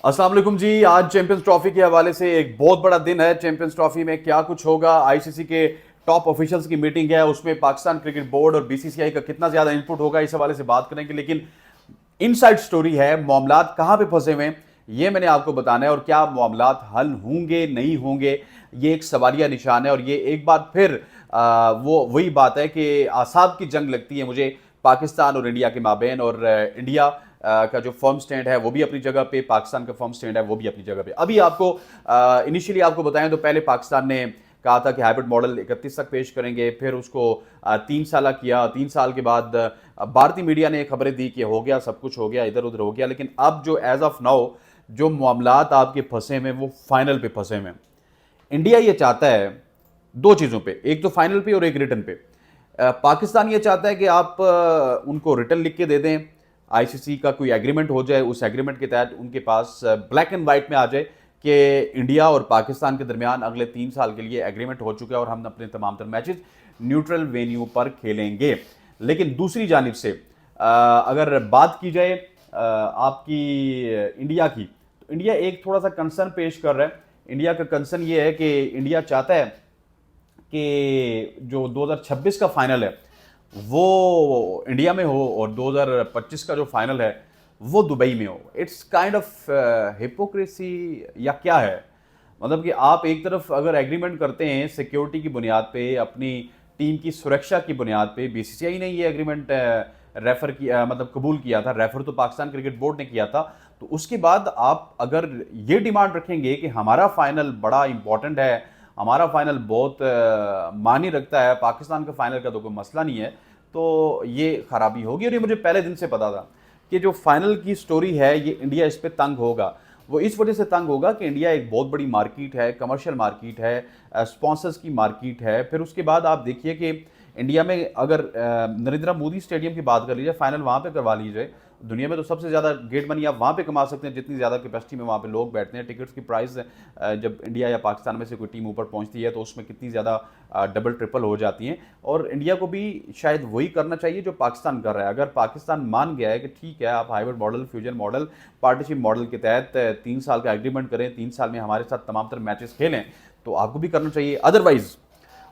अस्सलाम वालेकुम जी। आज चैंपियंस ट्रॉफी के हवाले से एक बहुत बड़ा दिन है। चैंपियंस ट्रॉफी में क्या कुछ होगा, आईसीसी के टॉप ऑफिशियल्स की मीटिंग है, उसमें पाकिस्तान क्रिकेट बोर्ड और बीसीसीआई का कितना ज्यादा इनपुट होगा, इस हवाले से बात करेंगे। लेकिन इनसाइड स्टोरी है, मामलात कहां पे फंसे हुए हैं ये मैंने आपको बताना है, और क्या मामलात हल होंगे नहीं होंगे ये एक सवालिया निशान है। और ये एक बार फिर वो वही बात है कि आसाब की जंग लगती है मुझे पाकिस्तान और इंडिया के माबेन। और इंडिया का जो फर्म स्टैंड है वो भी अपनी जगह पे, पाकिस्तान का फर्म स्टैंड है वो भी अपनी जगह पे। अभी आपको इनिशियली आपको बताएं तो पहले पाकिस्तान ने कहा था कि हाइब्रिड मॉडल 31 तक पेश करेंगे, फिर उसको 3 साल किया। 3 साल के बाद भारतीय मीडिया ने खबरें दी कि हो गया, सब कुछ हो गया, इधर उधर हो गया। लेकिन अब जो एज ऑफ नाउ जो मामलात आपके फंसे में वो फाइनल पे फंसे में। इंडिया ये चाहता है दो चीज़ों पे, एक तो फाइनल पे और एक रिटर्न पे। पाकिस्तान ये चाहता है कि आप उनको रिटर्न लिख के दे दें, आईसीसी का कोई एग्रीमेंट हो जाए, उस एग्रीमेंट के तहत उनके पास ब्लैक एंड वाइट में आ जाए कि इंडिया और पाकिस्तान के दरमियान अगले 3 साल के लिए एग्रीमेंट हो चुका है और हम अपने तमाम तर मैचेस न्यूट्रल वेन्यू पर खेलेंगे। लेकिन दूसरी जानिब से अगर बात की जाए आपकी इंडिया की, तो इंडिया एक थोड़ा सा कंसर्न पेश कर रहा है। इंडिया का कंसर्न ये है कि इंडिया चाहता है कि जो 2026 का फाइनल है वो इंडिया में हो और 2025 का जो फाइनल है वो दुबई में हो। इट्स काइंड ऑफ हिपोक्रेसी या क्या है, मतलब कि आप एक तरफ अगर एग्रीमेंट करते हैं सिक्योरिटी की बुनियाद पे, अपनी टीम की सुरक्षा की बुनियाद पे, बीसीसीआई ने ये एग्रीमेंट रेफर किया, मतलब कबूल किया था, रेफर तो पाकिस्तान क्रिकेट बोर्ड ने किया था। तो उसके बाद आप अगर ये डिमांड रखेंगे कि हमारा फाइनल बड़ा इंपॉर्टेंट है, हमारा फाइनल बहुत मानी रखता है, पाकिस्तान का फाइनल का तो कोई मसला नहीं है, तो ये खराबी होगी। और ये मुझे पहले दिन से पता था कि जो फाइनल की स्टोरी है ये इंडिया इस पर तंग होगा। वो इस वजह से तंग होगा कि इंडिया एक बहुत बड़ी मार्केट है, कमर्शियल मार्केट है, स्पॉन्सर्स की मार्केट है। फिर उसके बाद आप देखिए कि इंडिया में अगर नरेंद्र मोदी स्टेडियम की बात कर लीजिए, फाइनल वहाँ पे करवा लीजिए, दुनिया में तो सबसे ज़्यादा गेट मनी आप वहाँ पे कमा सकते हैं, जितनी ज़्यादा कैपेसिटी में वहाँ पे लोग बैठते हैं। टिकट्स की प्राइस जब इंडिया या पाकिस्तान में से कोई टीम ऊपर पहुँचती है तो उसमें कितनी ज़्यादा डबल ट्रिपल हो जाती हैं। और इंडिया को भी शायद वही करना चाहिए जो पाकिस्तान कर रहा है। अगर पाकिस्तान मान गया है कि ठीक है आप hybrid model, fusion model, partnership model के तहत 3 साल का एग्रीमेंट करें, 3 साल में हमारे साथ तमाम तरह मैचेस खेलें, तो आपको भी करना चाहिए। अदरवाइज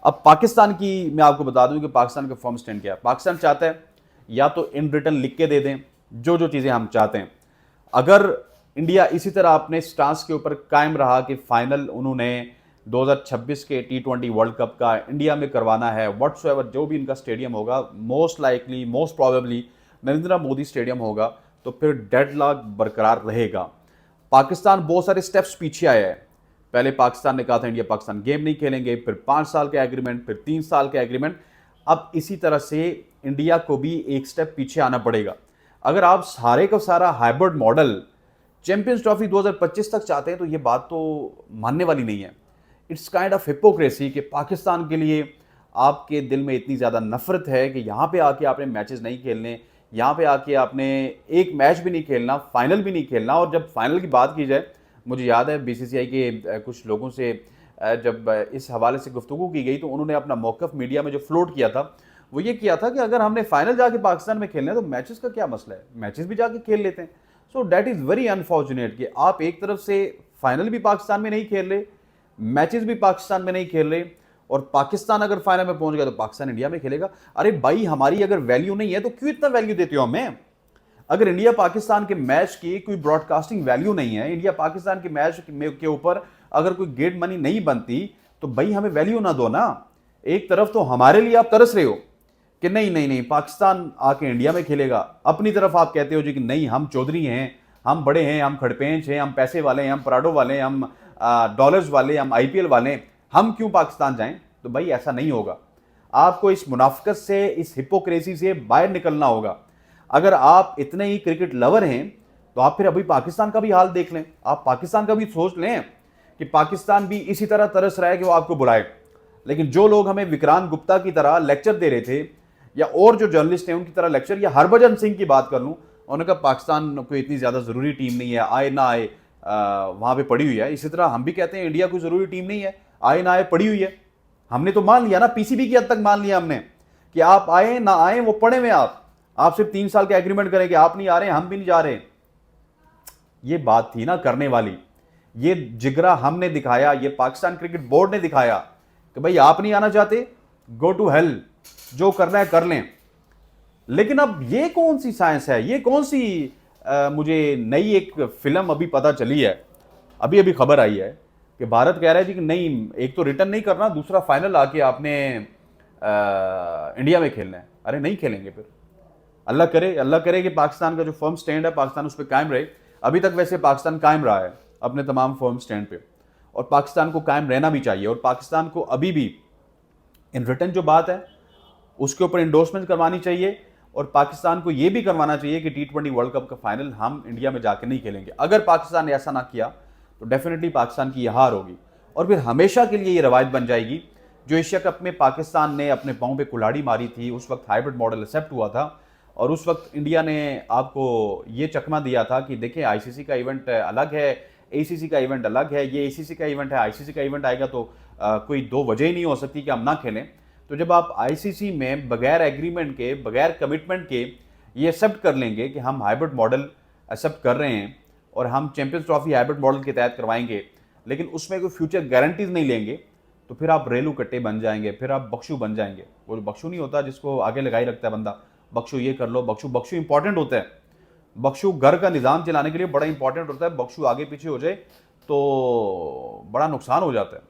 अब पाकिस्तान की मैं आपको बता दूं कि पाकिस्तान का फर्म स्टैंड क्या है। पाकिस्तान चाहता है या तो इन रिटर्न लिख के दे दें जो जो चीज़ें हम चाहते हैं। अगर इंडिया इसी तरह अपने स्टांस के ऊपर कायम रहा कि फाइनल उन्होंने 2026 के T20 वर्ल्ड कप का इंडिया में करवाना है, व्हाट्सएवर जो भी इनका स्टेडियम होगा, most likely most probably Narendra Modi stadium होगा, तो फिर डेडलॉक बरकरार रहेगा। पाकिस्तान बहुत सारे स्टेप्स पीछे आया है। पहले पाकिस्तान ने कहा था इंडिया पाकिस्तान गेम नहीं खेलेंगे, फिर 5 साल का एग्रीमेंट, फिर 3 साल का एग्रीमेंट। अब इसी तरह से इंडिया को भी एक स्टेप पीछे आना पड़ेगा। अगर आप सारे का सारा हाइब्रिड मॉडल चैंपियंस ट्रॉफी 2025 तक चाहते हैं तो ये बात तो मानने वाली नहीं है। इट्स काइंड ऑफ हिपोक्रेसी कि पाकिस्तान के लिए आपके दिल में इतनी ज़्यादा नफरत है कि यहाँ पे आके आपने मैचेस नहीं खेलने, यहाँ पे आके आपने एक मैच भी नहीं खेलना, फाइनल भी नहीं खेलना। और जब फाइनल की बात की जाए, मुझे याद है बीसीसीआई के कुछ लोगों से जब इस हवाले से गुफ्तगू की गई तो उन्होंने अपना मौक़िफ़ मीडिया में जो फ्लोट किया था वो ये किया था कि अगर हमने फाइनल जाके पाकिस्तान में खेलना है तो मैचेस का क्या मसला है, मैचेस भी जाके खेल लेते हैं। So that is very unfortunate कि आप एक तरफ से फाइनल भी पाकिस्तान में नहीं खेल रहे, मैचेस भी पाकिस्तान में नहीं खेल रहे, और पाकिस्तान अगर फाइनल में पहुंच गया तो पाकिस्तान इंडिया में खेलेगा। अरे भाई, हमारी अगर वैल्यू नहीं है तो क्यों इतना वैल्यू देते हो हमें? अगर इंडिया पाकिस्तान के मैच की कोई ब्रॉडकास्टिंग वैल्यू नहीं है, इंडिया पाकिस्तान के मैच के ऊपर अगर कोई गेट मनी नहीं बनती, तो भाई हमें वैल्यू ना दो ना। एक तरफ तो हमारे लिए आप तरस रहे हो कि नहीं नहीं नहीं पाकिस्तान आके इंडिया में खेलेगा, अपनी तरफ आप कहते हो जी कि नहीं हम चौधरी हैं, हम बड़े हैं, हम खड़पेंच हैं, हम पैसे वाले हैं, हम पराडो वाले हैं, हम डॉलर्स वाले, हम आईपीएल वाले, हम क्यों पाकिस्तान जाएं? तो भाई ऐसा नहीं होगा। आपको इस मुनाफिकत से, इस हिपोक्रेसी से बाहर निकलना होगा। अगर आप इतने ही क्रिकेट लवर हैं तो आप फिर अभी पाकिस्तान का भी हाल देख लें, आप पाकिस्तान का भी सोच लें कि पाकिस्तान भी इसी तरह तरस रहा है कि वो आपको बुलाए। लेकिन जो लोग हमें विक्रांत गुप्ता की तरह लेक्चर दे रहे थे, या और जो जर्नलिस्ट हैं उनकी तरह लेक्चर, या हरभजन सिंह की बात कर लूँ, उन्होंने कहा पाकिस्तान कोई इतनी ज़्यादा ज़रूरी टीम नहीं है, आए ना आए वहाँ पे पड़ी हुई है। इसी तरह हम भी कहते हैं इंडिया कोई ज़रूरी टीम नहीं है, आए ना आए पड़ी हुई है। हमने तो मान लिया ना, पीसीबी की हद तक मान लिया हमने कि आप आए ना आए वो पड़े हुए। आप सिर्फ 3 साल का एग्रीमेंट करें कि आप नहीं आ रहे, हम भी नहीं जा रहे। ये बात थी ना करने वाली, ये जिगरा हमने दिखाया, ये पाकिस्तान क्रिकेट बोर्ड ने दिखाया कि भाई आप नहीं आना चाहते, गो टू हेल, जो करना है कर लें। लेकिन अब ये कौन सी साइंस है, ये कौन सी मुझे नई एक फिल्म अभी पता चली है, अभी अभी खबर आई है कि भारत कह रहा है जी कि नहीं, एक तो रिटर्न नहीं करना, दूसरा फाइनल आके आपने इंडिया में खेलना है। अरे नहीं खेलेंगे फिर, अल्लाह करे कि पाकिस्तान का जो फर्म स्टैंड है पाकिस्तान उस पर कायम रहे। अभी तक वैसे पाकिस्तान कायम रहा है अपने तमाम फर्म स्टैंड पे, और पाकिस्तान को कायम रहना भी चाहिए। और पाकिस्तान को अभी भी इन रिटर्न जो बात है उसके ऊपर इंडोर्समेंट करवानी चाहिए, और पाकिस्तान को यह भी करवाना चाहिए कि T20 वर्ल्ड कप का फाइनल हम इंडिया में जाकर नहीं खेलेंगे। अगर पाकिस्तान ने ऐसा ना किया तो डेफिनेटली पाकिस्तान की यह हार होगी, और फिर हमेशा के लिए ये रवायत बन जाएगी। जो एशिया कप में पाकिस्तान ने अपने पांव पे कुल्हाड़ी मारी थी, उस वक्त हाइब्रिड मॉडल एक्सेप्ट हुआ था, और उस वक्त इंडिया ने आपको ये चकमा दिया था कि देखिए आईसीसी का इवेंट अलग है, एसीसी का इवेंट अलग है, ये एसीसी का इवेंट है, आईसीसी का इवेंट आएगा तो कोई दो वजह ही नहीं हो सकती कि हम ना खेलें। तो जब आप आईसीसी में बगैर एग्रीमेंट के, बगैर कमिटमेंट के ये एक्सेप्ट कर लेंगे कि हम हाइब्रिड मॉडल एक्सेप्ट कर रहे हैं और हम चैंपियंस ट्रॉफी हाइब्रिड मॉडल के तहत करवाएंगे, लेकिन उसमें कोई फ्यूचर गारंटीज नहीं लेंगे, तो फिर आप रेलू कट्टे बन जाएंगे, फिर आप बख्शू बन जाएंगे। वो जो बख्शू नहीं होता जिसको आगे लगाई रखता है बंदा, बख्शू ये कर लो, बख्शू बख्शू इंपॉर्टेंट होता है, बख्शू घर का निज़ाम चलाने के लिए बड़ा इंपॉर्टेंट होता है, बख्शू आगे पीछे हो जाए तो बड़ा नुकसान हो जाता है।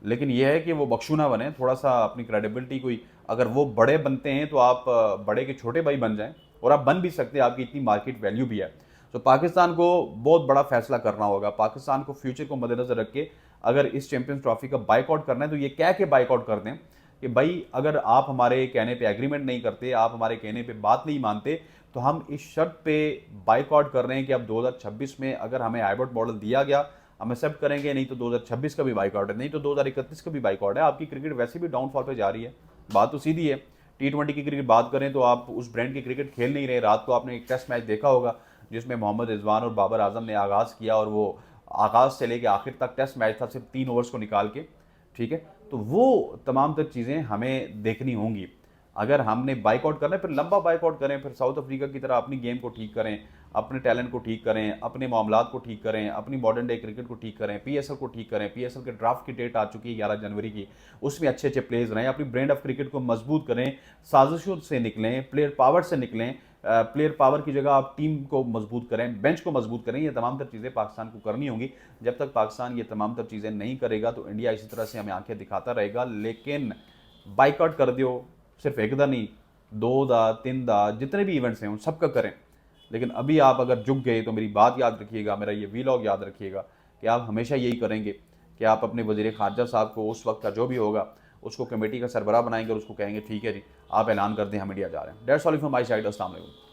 लेकिन यह है कि वो बख्शू ना बने, थोड़ा सा अपनी क्रेडिबिलिटी, कोई अगर वो बड़े बनते हैं तो आप बड़े के छोटे भाई बन जाएं, और आप बन भी सकते हैं, आपकी इतनी मार्केट वैल्यू भी है। तो पाकिस्तान को बहुत बड़ा फैसला करना होगा। पाकिस्तान को फ्यूचर को मद्देनजर रख के अगर इस चैंपियंस ट्रॉफी का बाइकआउट करना है तो ये कह के बाइकआउट कर दें कि भाई अगर आप हमारे कहने पे एग्रीमेंट नहीं करते, आप हमारे कहने पे बात नहीं मानते, तो हम इस शर्त पे बाइकआउट कर रहे हैं कि अब 2026 में अगर हमें हाइब्रिड मॉडल दिया गया हम एक्सेप्ट करेंगे, नहीं तो 2026 का भी बाइकआउट है, नहीं तो 2031 का भी बाइकआउट है। आपकी क्रिकेट वैसे भी डाउनफॉल पे जा रही है, बात तो सीधी है। T20 की क्रिकेट बात करें तो आप उस ब्रांड की क्रिकेट खेल नहीं रहे। रात को आपने एक टेस्ट मैच देखा होगा जिसमें मोहम्मद रिजवान और बाबर आजम ने आगाज़ किया, और वो आगाज़ से लेके आखिर तक टेस्ट मैच था, सिर्फ 3 ओवर्स को निकाल के, ठीक है। तो वो तमाम तर चीज़ें हमें देखनी होंगी। अगर हमने बाइकआउट करना है फिर लंबा बाइकआउट करें, फिर साउथ अफ्रीका की तरह अपनी गेम को ठीक करें, अपने टैलेंट को ठीक करें, अपने मामलात को ठीक करें, अपनी मॉडर्न डे क्रिकेट को ठीक करें, पीएसएल को ठीक करें। पीएसएल के ड्राफ्ट की डेट आ चुकी है 11 जनवरी की, उसमें अच्छे अच्छे प्लेयर्स रहें, अपनी ब्रांड ऑफ क्रिकेट को मजबूत करें, साजिशों से निकलें, प्लेयर पावर से निकलें, प्लेयर पावर की जगह आप टीम को मजबूत करें, बेंच को मजबूत करें। ये तमाम तर चीज़ें पाकिस्तान को करनी होंगी। जब तक पाकिस्तान ये तमाम तर चीज़ें नहीं करेगा तो इंडिया इसी तरह से हमें आंखें दिखाता रहेगा। लेकिन बाइकआउट कर दियो, सिर्फ एक दा नहीं, 2 दा 3 दा, जितने भी इवेंट्स हैं उन सबका करें। लेकिन अभी आप अगर झुक गए तो मेरी बात याद रखिएगा, मेरा ये वीलॉग याद रखिएगा कि आप हमेशा यही करेंगे कि आप अपने वज़ीर ख़ारजा साहब को उस वक्त का जो भी होगा उसको कमेटी का सरबराह बनाएंगे और उसको कहेंगे ठीक है जी आप ऐलान कर दें हम इंडिया जा रहे हैं। That's all from my side. अस्सलाम वालेकुम।